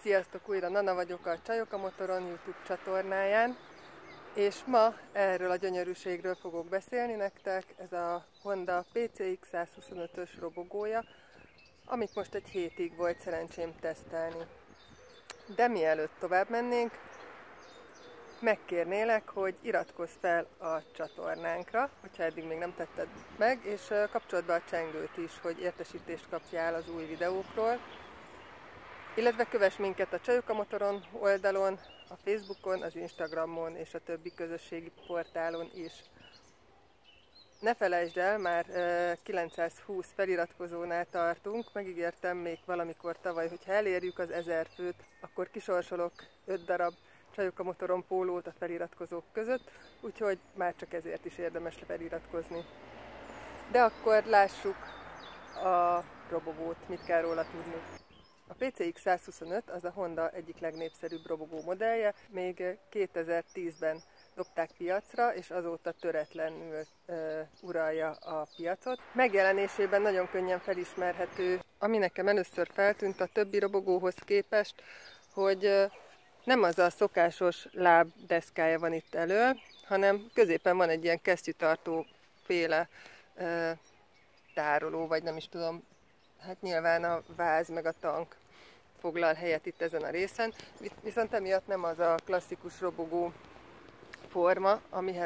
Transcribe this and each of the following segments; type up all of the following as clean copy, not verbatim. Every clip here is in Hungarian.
Sziasztok! Újra Nana vagyok a Csajok a Motoron YouTube csatornáján, és ma erről a gyönyörűségről fogok beszélni nektek. Ez a Honda PCX 125-ös robogója, amit most egy hétig volt szerencsém tesztelni. De mielőtt tovább mennénk, megkérnélek, hogy iratkozz fel a csatornánkra, hogyha eddig még nem tetted meg, és kapcsold be a csengőt is, hogy értesítést kapjál az új videókról. Illetve kövess minket a Csajok a Motoron oldalon, a Facebookon, az Instagramon és a többi közösségi portálon is. Ne felejtsd el, már 920 feliratkozónál tartunk, megígértem még valamikor tavaly, hogy ha elérjük az 1000 főt, akkor kisorsolok 5 darab Csajok a Motoron pólót a feliratkozók között, úgyhogy már csak ezért is érdemes feliratkozni. De akkor lássuk a robogót, mit kell róla tudni. A PCX 125 az a Honda egyik legnépszerűbb robogó modellje, még 2010-ben dobták piacra, és azóta töretlenül uralja a piacot. Megjelenésében nagyon könnyen felismerhető, ami nekem először feltűnt a többi robogóhoz képest, hogy nem az a szokásos lábdeszkája van itt elől, hanem középen van egy ilyen kesztyűtartó féle tároló, vagy nem is tudom, hát nyilván a váz meg a tank foglal helyet itt ezen a részen, viszont emiatt nem az a klasszikus robogó forma,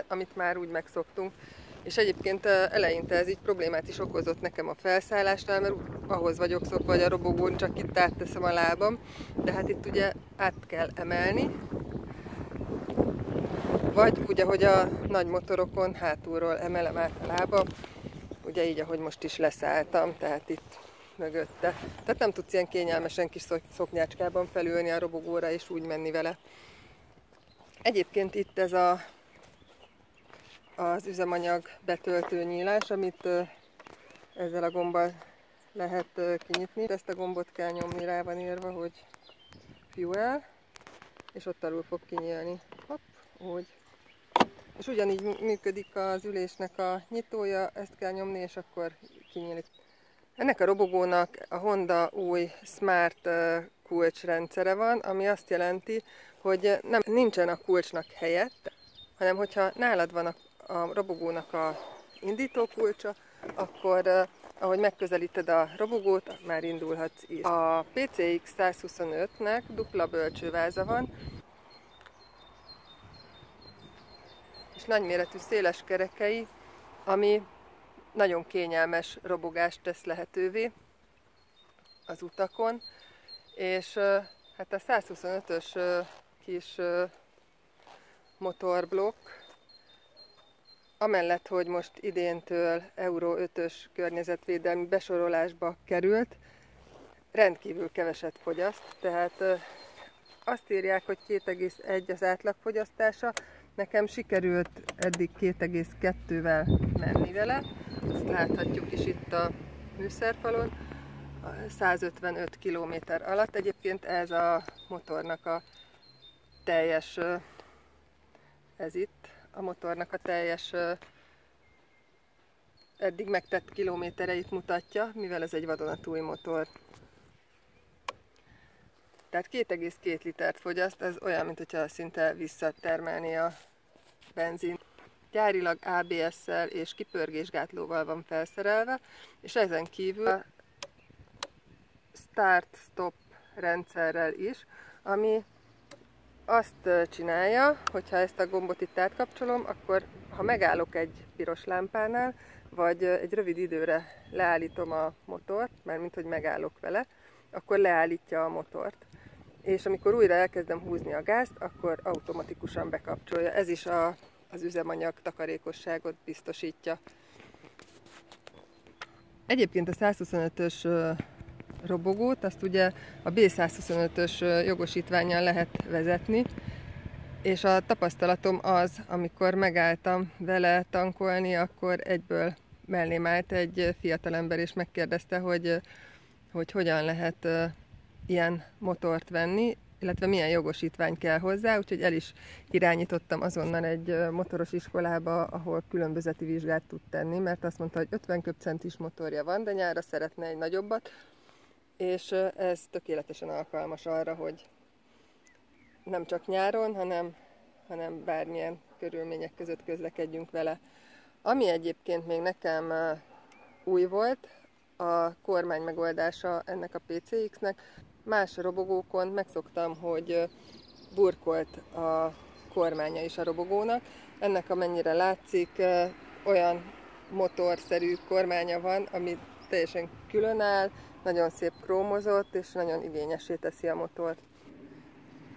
amit már úgy megszoktunk. És egyébként eleinte ez így problémát is okozott nekem a felszállásnál, mert ahhoz vagyok szokva, hogy a robogón csak itt átteszem a lábam, de hát itt ugye át kell emelni, vagy úgy, ahogy a nagy motorokon hátulról emelem át a lábam, ugye így, ahogy most is leszálltam, tehát itt mögötte. Tehát nem tudsz ilyen kényelmesen kis szoknyácskában felülni a robogóra és úgy menni vele. Egyébként itt ez az üzemanyag betöltő nyílás, amit ezzel a gombbal lehet kinyitni. Ezt a gombot kell nyomni, rá van írva, hogy fuel, és ott alul fog kinyílni. Hopp, úgy. És ugyanígy működik az ülésnek a nyitója, ezt kell nyomni, és akkor kinyílik. Ennek a robogónak a Honda új Smart kulcsrendszere van, ami azt jelenti, hogy nincsen a kulcsnak helye, hanem hogyha nálad van a robogónak a indító kulcsa, akkor ahogy megközelíted a robogót, már indulhatsz is. A PCX 125-nek dupla bölcsőváza van, és nagyméretű széles kerekei, ami nagyon kényelmes robogást tesz lehetővé az utakon, és hát a 125-ös kis motorblokk, amellett, hogy most idéntől Euro 5-ös környezetvédelmi besorolásba került, rendkívül keveset fogyaszt, tehát azt írják, hogy 2,1 az átlagfogyasztása, nekem sikerült eddig 2,2-vel menni vele, ezt láthatjuk is itt a műszerfalon, 155 km alatt. Egyébként ez a motornak a teljes, ez itt a motornak a teljes eddig megtett kilométereit mutatja, mivel ez egy vadonatúj motor. Tehát 2,2 litert fogyaszt, ez olyan, mintha szinte visszatermelné a benzint. Gyárilag ABS-szel és kipörgésgátlóval van felszerelve, és ezen kívül a Start-Stop rendszerrel is, ami azt csinálja, hogyha ezt a gombot itt átkapcsolom, akkor ha megállok egy piros lámpánál, vagy egy rövid időre leállítom a motort, mármint hogy megállok vele, akkor leállítja a motort. És amikor újra elkezdem húzni a gázt, akkor automatikusan bekapcsolja. Ez is az üzemanyag takarékosságot biztosítja. Egyébként a 125-ös robogót, azt ugye a B125-ös jogosítvánnyal lehet vezetni, és a tapasztalatom az, amikor megálltam vele tankolni, akkor egyből mellém állt egy fiatalember, és megkérdezte, hogy hogyan lehet ilyen motort venni, illetve milyen jogosítvány kell hozzá, úgyhogy el is irányítottam azonnal egy motoros iskolába, ahol különbözeti vizsgát tud tenni, mert azt mondta, hogy 50 köbcentis motorja van, de nyárra szeretne egy nagyobbat, és ez tökéletesen alkalmas arra, hogy nem csak nyáron, hanem bármilyen körülmények között közlekedjünk vele. Ami egyébként még nekem új volt, a kormány megoldása ennek a PCX-nek. Más robogókon megszoktam, hogy burkolt a kormánya is a robogónak. Ennek, amennyire látszik, olyan motorszerű kormánya van, ami teljesen különáll, nagyon szép krómozott, és nagyon igényessé teszi a motort.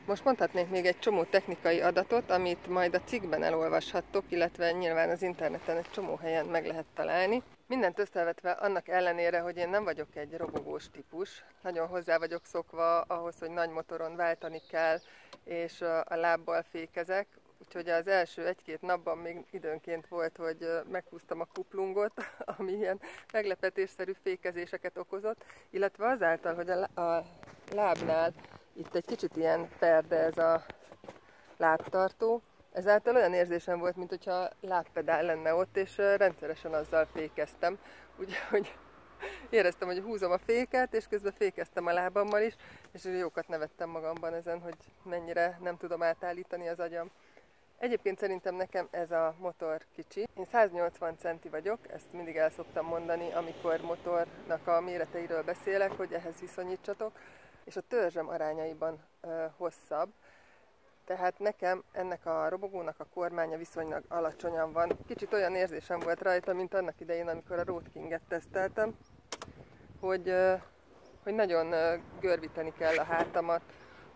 Most mondhatnék még egy csomó technikai adatot, amit majd a cikkben elolvashattok, illetve nyilván az interneten egy csomó helyen meg lehet találni. Mindent összevetve annak ellenére, hogy én nem vagyok egy robogós típus, nagyon hozzá vagyok szokva ahhoz, hogy nagy motoron váltani kell, és a lábbal fékezek, úgyhogy az első egy-két napban még időnként volt, hogy meghúztam a kuplungot, ami ilyen meglepetésszerű fékezéseket okozott, illetve azáltal, hogy a lábnál itt egy kicsit ilyen ferde ez a lábtartó, ezáltal olyan érzésem volt, mintha lábpedál lenne ott, és rendszeresen azzal fékeztem. Úgyhogy éreztem, hogy húzom a féket, és közben fékeztem a lábammal is, és jókat nevettem magamban ezen, hogy mennyire nem tudom átállítani az agyam. Egyébként szerintem nekem ez a motor kicsi. Én 180 centi vagyok, ezt mindig el szoktam mondani, amikor motornak a méreteiről beszélek, hogy ehhez viszonyítsatok, és a törzsem arányaiban hosszabb. Tehát nekem ennek a robogónak a kormánya viszonylag alacsonyan van. Kicsit olyan érzésem volt rajta, mint annak idején, amikor a Road King-et teszteltem, hogy nagyon görbíteni kell a hátamat,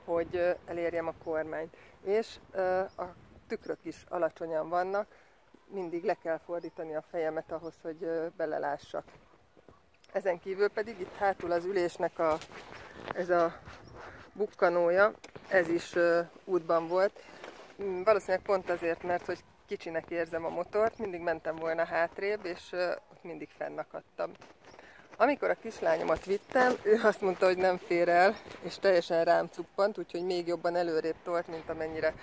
hogy elérjem a kormányt. És a tükrök is alacsonyan vannak, mindig le kell fordítani a fejemet ahhoz, hogy belelássak. Ezen kívül pedig itt hátul az ülésnek ez a bukkanója, ez is útban volt. Valószínűleg pont azért, mert hogy kicsinek érzem a motort, mindig mentem volna hátrébb, és ott mindig fennakadtam. Amikor a kislányomat vittem, ő azt mondta, hogy nem fér el, és teljesen rám cuppant, úgyhogy még jobban előrébb tolt, mint amennyire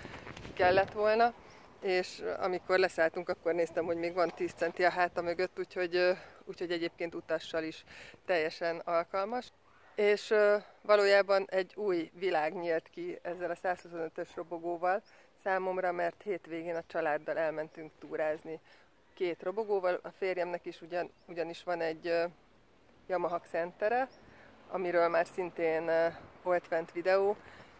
kellett volna. És amikor leszálltunk, akkor néztem, hogy még van 10 centi a háta mögött, úgyhogy egyébként utassal is teljesen alkalmas. És valójában egy új világ nyílt ki ezzel a 125-ös robogóval számomra, mert hétvégén a családdal elmentünk túrázni 2 robogóval. A férjemnek is ugyanis van egy Yamaha Xentere, amiről már szintén volt fent videó,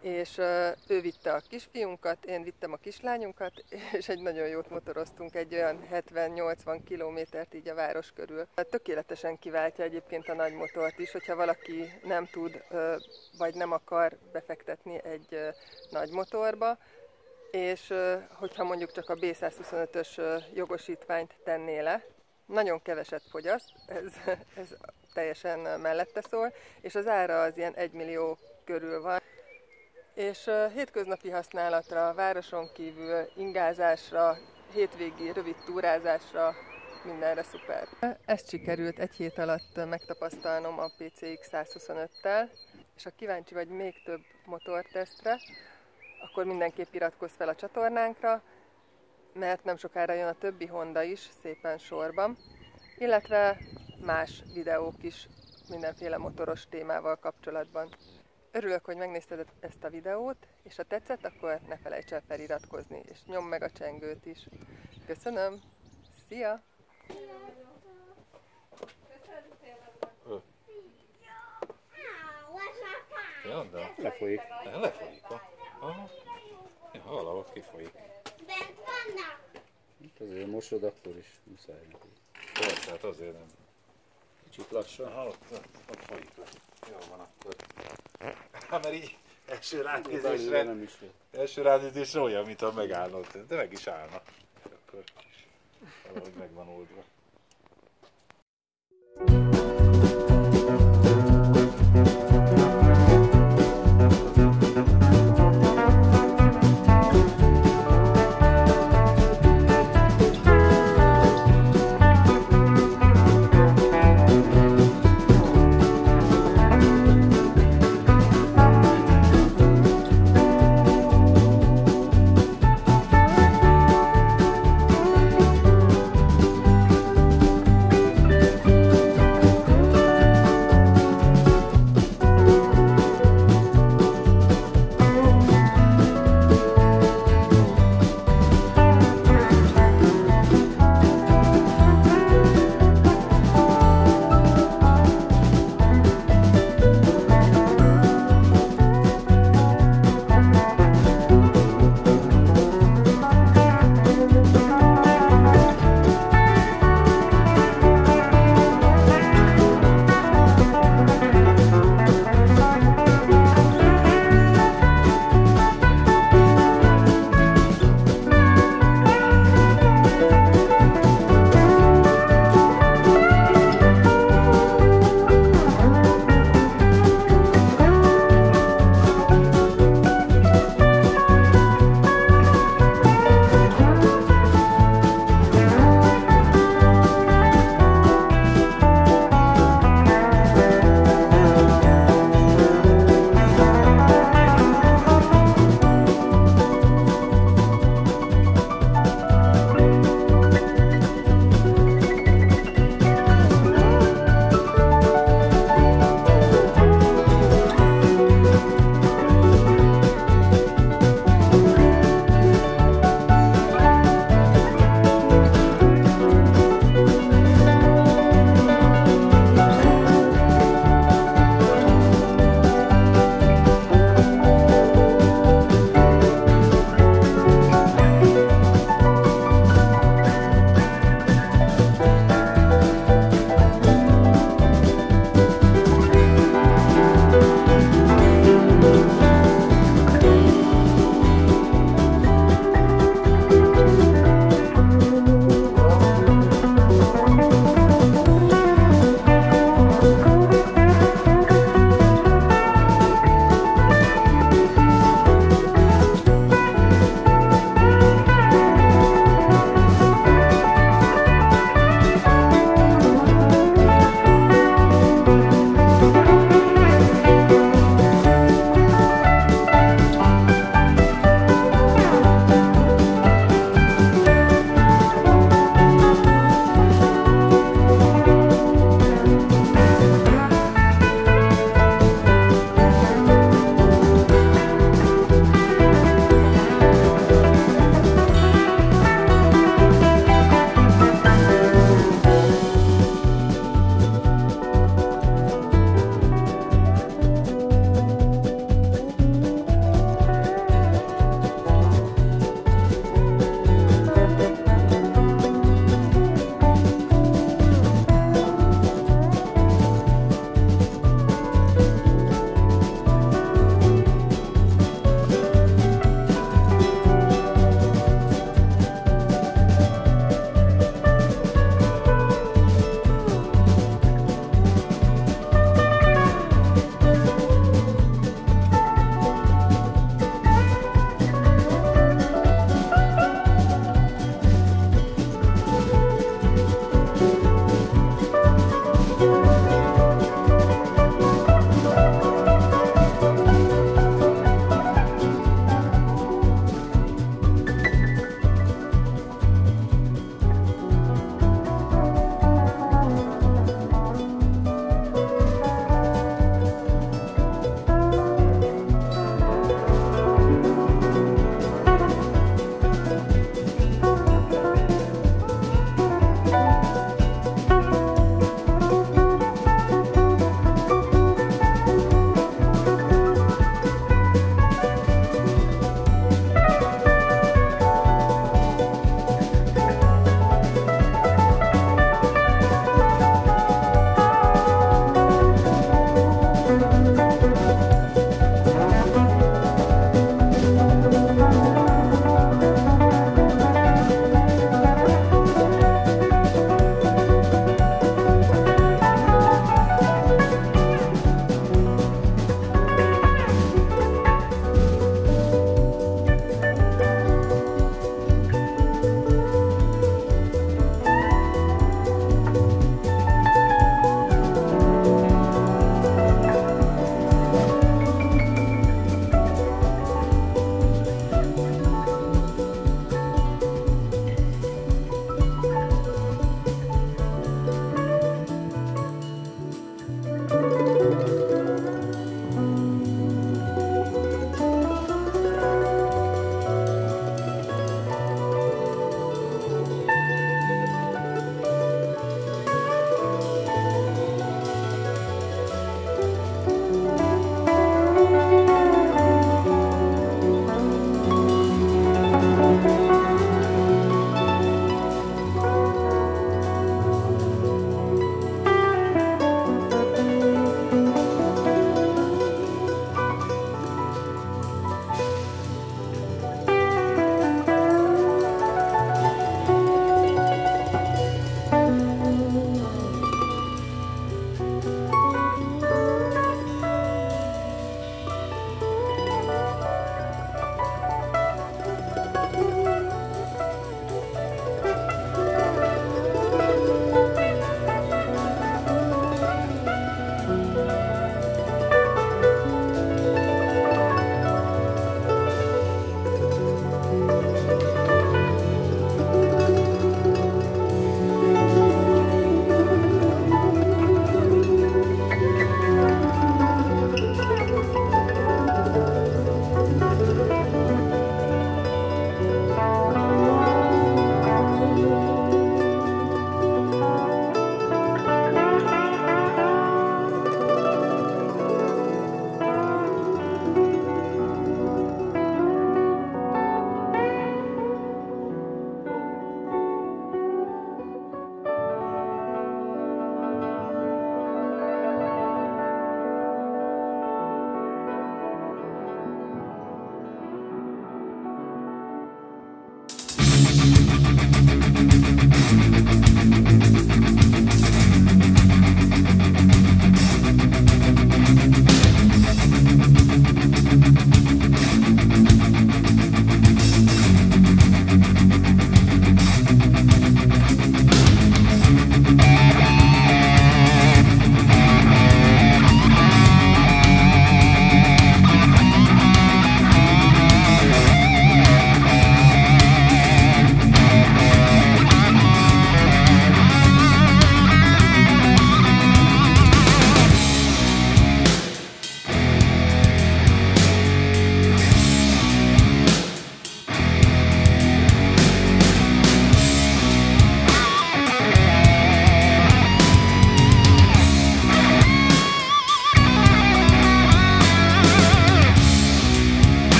és ő vitte a kisfiunkat, én vittem a kislányunkat, és egy nagyon jót motoroztunk, egy olyan 70-80 kilométert így a város körül. Tökéletesen kiváltja egyébként a nagy motort is, hogyha valaki nem tud, vagy nem akar befektetni egy nagy motorba, és hogyha mondjuk csak a B125-ös jogosítványt tenné le, nagyon keveset fogyaszt, ez teljesen mellette szól, és az ára az ilyen 1 millió körül van. És hétköznapi használatra, városon kívül, ingázásra, hétvégi rövid túrázásra, mindenre szuper. Ezt sikerült egy hét alatt megtapasztalnom a PCX 125-tel, és ha kíváncsi vagy még több motortesztre, akkor mindenképp iratkozz fel a csatornánkra, mert nem sokára jön a többi Honda is szépen sorban, illetve más videók is mindenféle motoros témával kapcsolatban. Örülök, hogy megnézted ezt a videót, és ha tetszett, akkor ne felejts el feliratkozni, és nyomd meg a csengőt is. Köszönöm! Szia! Ja, de lefolyik. Lefolyik. Ja, valahol kifolyik. Bent vannak. Itt azért mosod, akkor is muszáj neki. Persze, hát azért nem. Kicsit lassan. Ha, ott folyik le. Jó van akkor. Hát mert így első ránézésre olyan, mintha megállnod, de meg is állna. És akkor valahogy meg van oldva.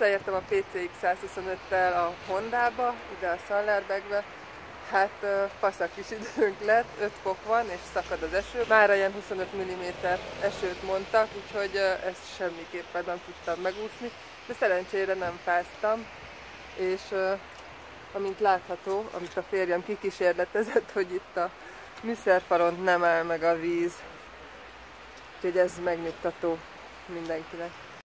Visszaértem a PCX 125-tel a Hondába, ide a Sallerbergbe. Hát faszak kis időnk lett, 5 fok van és szakad az eső. Mára ilyen 25 mm esőt mondtak, úgyhogy ezt semmiképpen nem tudtam megúszni, de szerencsére nem fáztam, és amint látható, amit a férjem kikísérletezett, hogy itt a műszerfalon nem áll meg a víz. Úgyhogy ez megnyugtató mindenkinek.